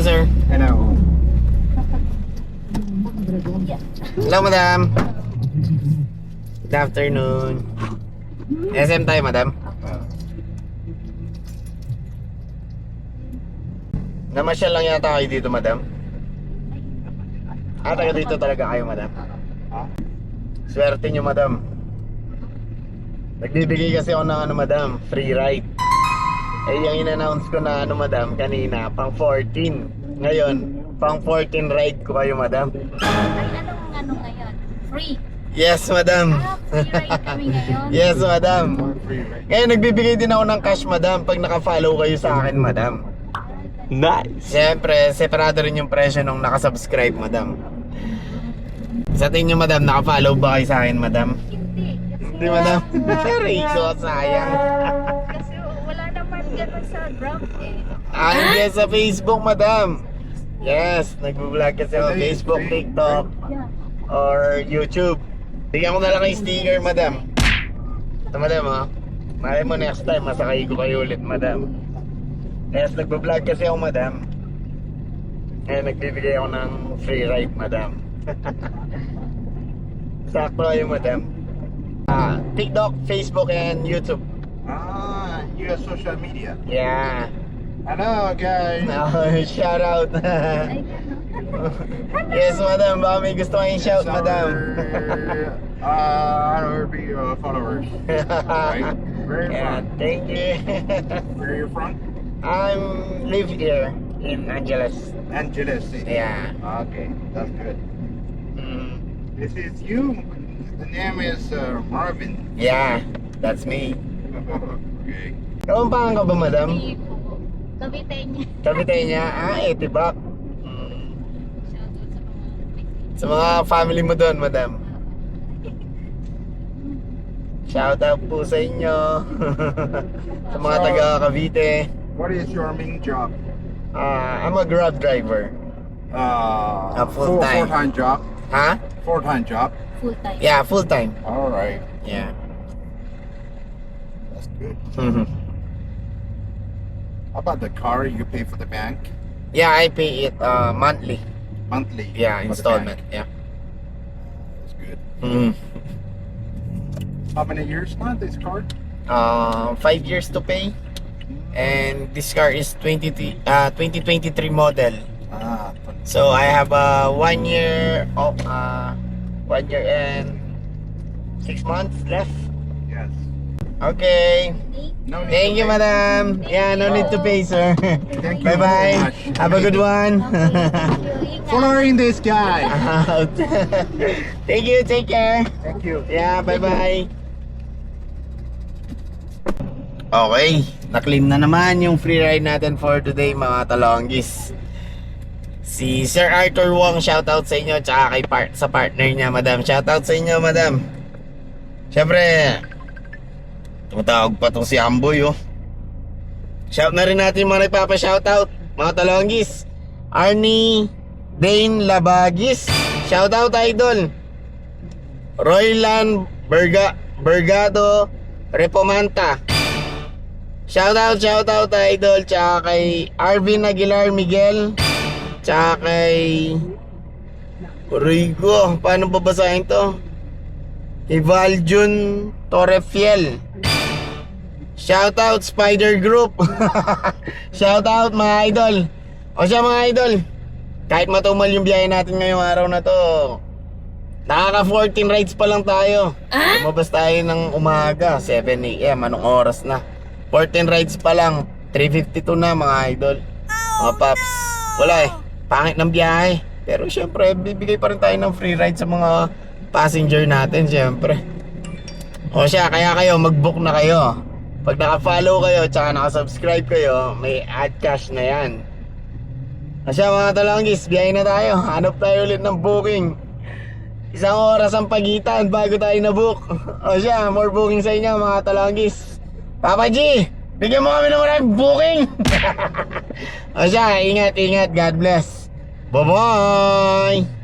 sir. Hello. Hello, madam. Good afternoon. SM tayo, madam. Namasyal lang yata kayo dito, madam. Taga dito talaga kayo, madam. Swerte nyo, madam. Nagbibigay kasi ako ng madam, free ride. Eh, yung in-announce ko na madam, kanina, pang 14. Ngayon, pang 14 ride ko kayo, madam. Ay, anong ngayon? Free? Yes, madam. Free ride kami ngayon? Yes, madam. Ngayon, nagbibigay din ako ng cash, madam, pag naka-follow kayo sa akin, madam. Nice. Siyempre, separado rin yung presyo nung nakasubscribe, madam. Sa tingin nyo, madam, naka-follow ba kayo sa akin, madam? Hindi. Hindi, madam. Sorry ko, sayang. Kasi wala naman ganun sa Grab eh. Hindi sa Facebook, madam. Yes, nag-vlog kasi ako Facebook, TikTok, or YouTube. Bigyan ko na lang yung sticker, madam. Ito, madam, oh. Malay mo next time, masakay ko kayo ulit, madam. Yes, nag-vlog kasi ako, madam. Eh, nagbibigay ako ng free ride, madam. Sakto kayo, madam. TikTok, Facebook, and YouTube. You have social media. Yeah. Hello, guys. Shout out. Yes, madam. Baka may gusto kayong shout, madam. Our big followers. Right? Where are you Yeah, from? thank you. Where are you from? I'm live here in Angeles. Angeles City. Yeah. Okay, that's good. Mm, This is you. The name is Marvin. yeah, that's me. Okay. Kapampangan ka ba, madam? Hindi po. Cavite niya. Cavite niya? Tibak. Shoutout sa mga Sa mga family mo doon, madam. Shout out po sa inyo. Sa mga taga Cavite. What is your main job? I'm a Grab driver. Full-time. Full-time job. Ha? Full-time job. full time. Yeah, full time. All right. Yeah. That's good. How about the car? You pay for the bank Yeah, I pay it monthly. monthly. Yeah, for the installment. bank. Yeah. That's good. Mm. How many years now this car? 5 years to pay. And this car is 2023 model. So I have 1 year of 1 year and 6 months left. Yes. Okay. No need Thank to you, pay. madam. Yeah, no need to pay, sir. Thank you Bye very bye. much. Have a good one. Following this guy. Out. Thank you. Take care. Thank you. Yeah, bye-bye. Okay, na-claim na naman yung free ride natin for today, mga talonggis. Si Sir Arthur Wong, shoutout sa inyo, tsaka kay sa partner niya, madam. Shoutout sa inyo, madam. Siyempre, tumatawag pa tong si Amboy, oh. Shout na rin natin yung mga nagpapa-shoutout, mga talonggis. Arnie Dane Labagis, shoutout, idol. Roylan Bergado Repomanta, shoutout idol. Tsaka kay Arvin Aguilar Miguel, tsaka kay Rigo, paano babasahin to? Ivaljun Torrefiel, shoutout Spider Group. Shoutout mga idol. O siya, mga idol, kahit matumal yung biyahe natin ngayong araw na to, nakaka 14 rides pa lang tayo. Lumabas tayo ng umaga 7 AM, anong oras na? 14 rides pa lang, 3:52 na, mga idol. Mga paps, wala eh, pangit ng biyahe. Pero syempre, bibigay pa rin tayo ng free ride sa mga passenger natin, syempre. O siya, kaya kayo, mag-book na kayo. Pag naka-follow kayo, tsaka naka-subscribe kayo, may add cash na yan. O siya, mga talonggis, biyahe na tayo. Hanap tayo ulit ng booking. 1 oras ang pagitan bago tayo na-book. O siya, more booking sa inyo, mga talonggis. Papa G, bigyan mo kami ng maraming booking. O siya, ingat. God bless. Bye-bye.